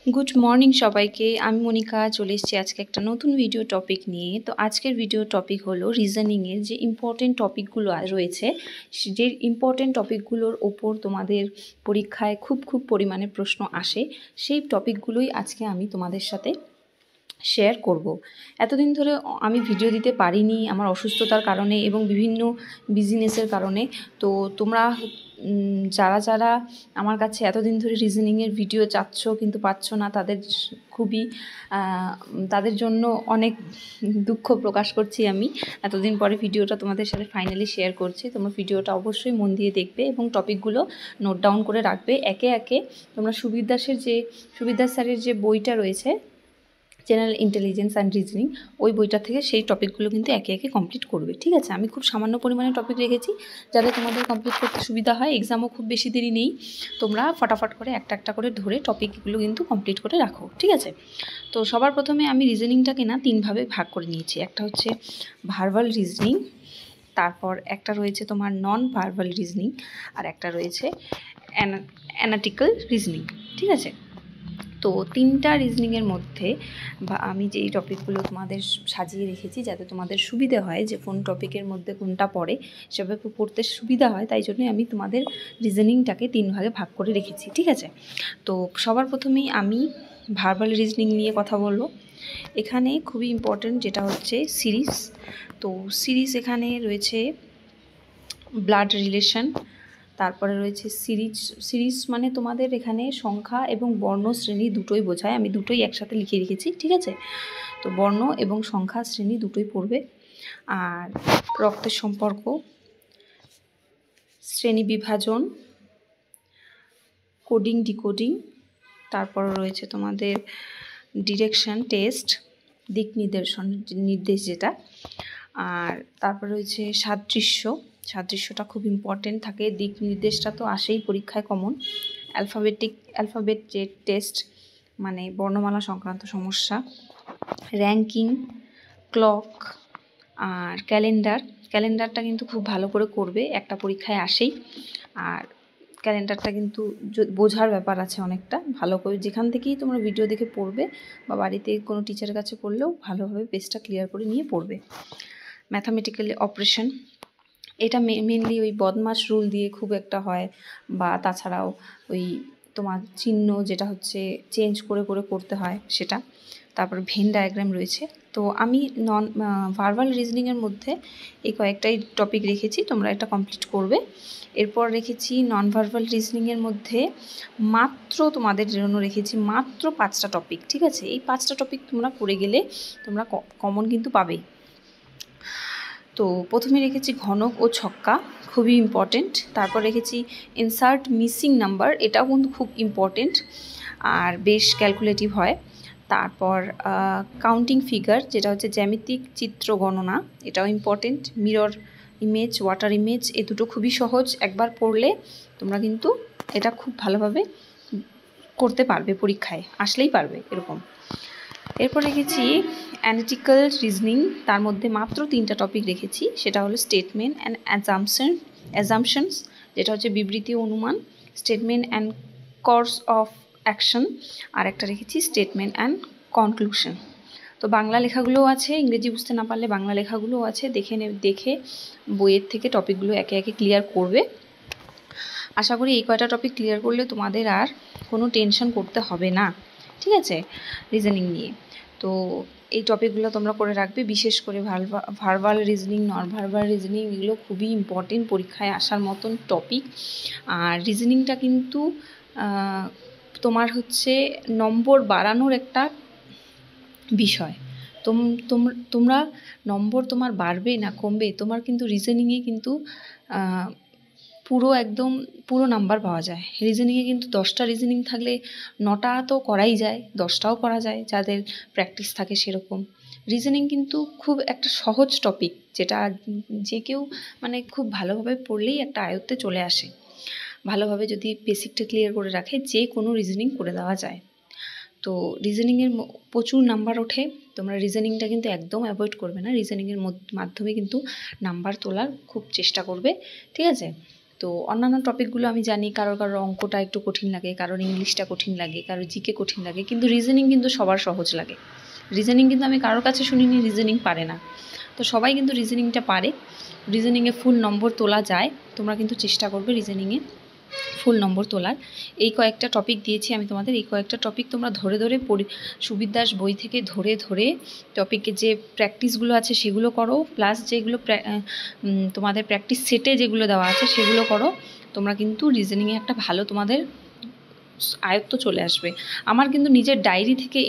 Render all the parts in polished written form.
Good morning সবাইকে। আমি মনিকা চলে এসেছি আজকে একটা নতুন ভিডিও টপিক নিয়ে। তো আজকের ভিডিও টপিক হলো রিজনিংয়ের যে ইম্পর্টেন্ট টপিকগুলো রয়েছে, যে ইম্পর্টেন্ট টপিকগুলোর ওপর তোমাদের পরীক্ষায় খুব পরিমাণে প্রশ্ন আসে, সেই টপিকগুলোই আজকে আমি তোমাদের সাথে শেয়ার করব। এতদিন ধরে আমি ভিডিও দিতে পারিনি আমার অসুস্থতার কারণে এবং বিভিন্ন বিজনেসের কারণে। তো তোমরা যারা আমার কাছে এতদিন ধরে রিজনিংয়ের ভিডিও চাচ্ছ কিন্তু পাচ্ছ না, তাদের জন্য অনেক দুঃখ প্রকাশ করছি। আমি এতদিন পরে ভিডিওটা তোমাদের সাথে ফাইনালি শেয়ার করছি। তোমরা ভিডিওটা অবশ্যই মন দিয়ে দেখবে এবং টপিকগুলো নোট ডাউন করে রাখবে। একে একে তোমরা সুবিদ্যাস স্যারের যে বইটা রয়েছে, জেনারেল ইন্টেলিজেন্স অ্যান্ড রিজনিং, ওই বইটা থেকে সেই টপিকগুলো কিন্তু একে একে কমপ্লিট করবে। ঠিক আছে, আমি খুব সামান্য পরিমাণে টপিক রেখেছি যাতে তোমাদের কমপ্লিট করতে সুবিধা হয়। এক্সামও খুব বেশি দেরি নেই, তোমরা ফটাফট করে একটা করে ধরে টপিকগুলো কিন্তু কমপ্লিট করে রাখো। ঠিক আছে, তো সবার প্রথমে আমি রিজনিংটাকে না তিনভাবে ভাগ করে নিয়েছি। একটা হচ্ছে ভার্বাল রিজনিং, তারপর একটা রয়েছে তোমার নন ভার্বাল রিজনিং, আর একটা রয়েছে অ্যানালিটিক্যাল রিজনিং। ঠিক আছে, তো তিনটা রিজনিংয়ের মধ্যে আমি যেই টপিকগুলো তোমাদের সাজিয়ে রেখেছি যাতে তোমাদের সুবিধে হয় যে কোন টপিকের মধ্যে কোনটা পড়ে, সেভাবে পড়তে সুবিধা হয়, তাই জন্যই আমি তোমাদের রিজনিংটাকে তিন ভাগে ভাগ করে রেখেছি। ঠিক আছে, তো সবার প্রথমেই আমি ভার্বাল রিজনিং নিয়ে কথা বলবো। এখানে খুবই ইম্পর্টেন্ট যেটা হচ্ছে সিরিজ। তো সিরিজ এখানে রয়েছে ব্লাড রিলেশন, তারপরে রয়েছে সিরিজ মানে তোমাদের এখানে সংখ্যা এবং বর্ণ শ্রেণী দুটোই বোঝায়, আমি দুটোই একসাথে লিখে রেখেছি। ঠিক আছে, তো বর্ণ এবং সংখ্যা শ্রেণী দুটোই পড়বে। আর রক্তের সম্পর্ক, শ্রেণী বিভাজন, কোডিং ডিকোডিং, তারপর রয়েছে তোমাদের ডিরেকশন টেস্ট, দিক নির্দেশ যেটা, আর তারপর রয়েছে সাদৃশ্যটা খুব ইম্পর্টেন্ট থাকে। দিক নির্দেশটা তো আসেই পরীক্ষায় কমন। অ্যালফাবেট যে টেস্ট মানে বর্ণমালা সংক্রান্ত সমস্যা, র্যাঙ্কিং, ক্লক, আর ক্যালেন্ডারটা কিন্তু খুব ভালো করে করবে, একটা পরীক্ষায় আসেই। আর ক্যালেন্ডারটা কিন্তু বোঝার ব্যাপার আছে অনেকটা, ভালো করে যেখান থেকেই তোমরা ভিডিও দেখে পড়বে বা বাড়িতে কোনো টিচারের কাছে পড়লেও ভালোভাবে পেজটা ক্লিয়ার করে নিয়ে পড়বে। ম্যাথামেটিক্যাল অপারেশন, এটা মেনলি ওই বদমাশ রুল দিয়ে খুব একটা হয়, বা তাছাড়াও ওই তোমার চিহ্ন যেটা হচ্ছে চেঞ্জ করে করতে হয় সেটা। তারপর ভেন ডায়াগ্রাম রয়েছে। তো আমি ভার্বাল রিজনিংয়ের মধ্যে এই কয়েকটাই টপিক রেখেছি, তোমরা এটা কমপ্লিট করবে। এরপর রেখেছি নন ভার্বাল রিজনিংয়ের মধ্যে তোমাদের জন্য রেখেছি মাত্র 5টা টপিক। ঠিক আছে, এই 5টা টপিক তোমরা করে গেলে তোমরা কমন কিন্তু পাবেই। তো প্রথমে রেখেছি ঘনক ও ছক্কা, খুবই ইম্পর্টেন্ট। তারপর রেখেছি ইনসার্ট মিসিং নাম্বার, এটাও কিন্তু খুব ইম্পর্টেন্ট আর বেশ ক্যালকুলেটিভ হয়। তারপর কাউন্টিং ফিগার, যেটা হচ্ছে জ্যামিতিক চিত্র গণনা, এটাও important. Mirror image, water image, এ দুটো খুবই সহজ, একবার পড়লে তোমরা কিন্তু এটা খুব ভালোভাবে করতে পারবে, পরীক্ষায় আসলেই পারবে এরকম। এরপর রেখেছি অ্যানালিটিক্যাল রিজনিং, তার মধ্যে মাত্র 3টা টপিক রেখেছি, সেটা হলো স্টেটমেন্ট অ্যান্ড অ্যাজাম্পশনস, যেটা হচ্ছে বিবৃতি অনুমান, statement and course of action, আর একটা রেখেছি স্টেটমেন্ট অ্যান্ড কনক্লুশন। তো বাংলা লেখাগুলোও আছে, ইংরেজি বুঝতে না পারলে বাংলা লেখাগুলোও আছে, দেখে বইয়ের থেকে টপিকগুলো একে একে ক্লিয়ার করবে। আশা করি এই কয়টা টপিক ক্লিয়ার করলে তোমাদের আর কোনো টেনশন করতে হবে না। ঠিক আছে, রিজনিং নিয়ে। তো এই টপিকগুলো তোমরা করে রাখবে, বিশেষ করে verbal reasoning, non verbal reasoning, এগুলো খুবই ইম্পর্টেন্ট, পরীক্ষায় আসার মতন টপিক। আর রিজনিংটা কিন্তু তোমার হচ্ছে নম্বর বাড়ানোর একটা বিষয়। তোমরা নম্বর তোমার বাড়বে না কমবে, তোমার কিন্তু রিজনিংয়ে কিন্তু পুরো নাম্বার পাওয়া যায়। রিজনিংয়ে কিন্তু 10টা রিজনিং থাকলে 9টা তো করাই যায়, 10টাও করা যায় যাদের প্র্যাকটিস থাকে সেরকম। রিজনিং কিন্তু খুব একটা সহজ টপিক, যেটা যে কেউ মানে খুব ভালোভাবে পড়লেই একটা আয়ত্তে চলে আসে। ভালোভাবে যদি বেসিকটা ক্লিয়ার করে রাখে, যে কোনো রিজনিং করে দেওয়া যায়। তো রিজনিংয়ের প্রচুর নাম্বার ওঠে, তোমরা রিজনিংটা কিন্তু একদম অ্যাভয়েড করবে না, রিজনিংয়ের মাধ্যমে কিন্তু নাম্বার তোলার খুব চেষ্টা করবে। ঠিক আছে, তো অন্যান্য টপিকগুলো আমি জানি কারোর অঙ্কটা একটু কঠিন লাগে, কারোর ইংলিশটা কঠিন লাগে, কারোর জিকে কঠিন লাগে, কিন্তু রিজনিং কিন্তু সবার সহজ লাগে। রিজনিং কিন্তু আমি কারোর কাছে শুনিনি রিজনিং পারে না, তো সবাই কিন্তু রিজনিংটা পারে। রিজনিংয়ে ফুল নম্বর তোলা যায়, তোমরা কিন্তু চেষ্টা করবে রিজনিংয়ে ফুল নম্বর তোলার। এই কয়েকটা টপিক দিয়েছি আমি তোমাদের, এই কয়েকটা টপিক তোমরা ধরে ধরে সুবীর দাস বই থেকে ধরে ধরে টপিকের যে প্র্যাকটিসগুলো আছে সেগুলো করো, প্লাস যেগুলো তোমাদের প্র্যাকটিস সেটে যেগুলো দেওয়া আছে সেগুলো করো। তোমরা কিন্তু রিজনিংয়ে একটা ভালো তোমাদের আয়ত্ত চলে আসবে। আমার কিন্তু নিজের ডায়েরি থেকে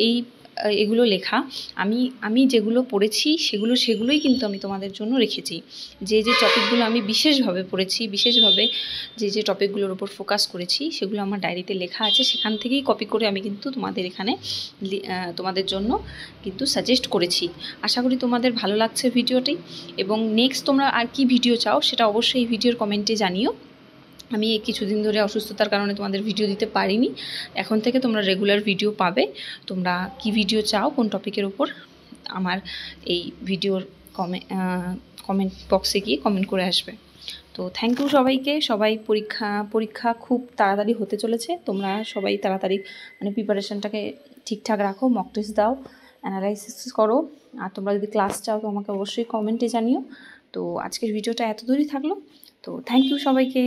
এগুলো লেখা, আমি যেগুলো পড়েছি সেগুলোই কিন্তু আমি তোমাদের জন্য রেখেছি। যে টপিকগুলো আমি বিশেষভাবে পড়েছি, বিশেষভাবে যে টপিকগুলোর উপর ফোকাস করেছি সেগুলো আমার ডায়েরিতে লেখা আছে, সেখান থেকেই কপি করে আমি কিন্তু তোমাদের এখানে তোমাদের জন্য কিন্তু সাজেস্ট করেছি। আশা করি তোমাদের ভালো লাগছে ভিডিওটি, এবং নেক্সট তোমরা আর কি ভিডিও চাও সেটা অবশ্যই এই ভিডিওর কমেন্টে জানিও। আমি এই কিছুদিন ধরে অসুস্থতার কারণে তোমাদের ভিডিও দিতে পারিনি, এখন থেকে তোমরা রেগুলার ভিডিও পাবে। তোমরা কি ভিডিও চাও, কোন টপিকের উপর, আমার এই ভিডিওর কমেন্ট বক্সে গিয়ে কমেন্ট করে আসবে। তো থ্যাংক ইউ সবাইকে। সবাই পরীক্ষা খুব তাড়াতাড়ি হতে চলেছে, তোমরা সবাই তাড়াতাড়ি মানে প্রিপারেশানটাকে ঠিকঠাক রাখো, মক টেস্ট দাও, অ্যানালাইসিস করো, আর তোমরা যদি ক্লাস চাও তো আমাকে অবশ্যই কমেন্টে জানিও। তো আজকের ভিডিওটা এত দূরই থাকলো, তো থ্যাংক ইউ সবাইকে।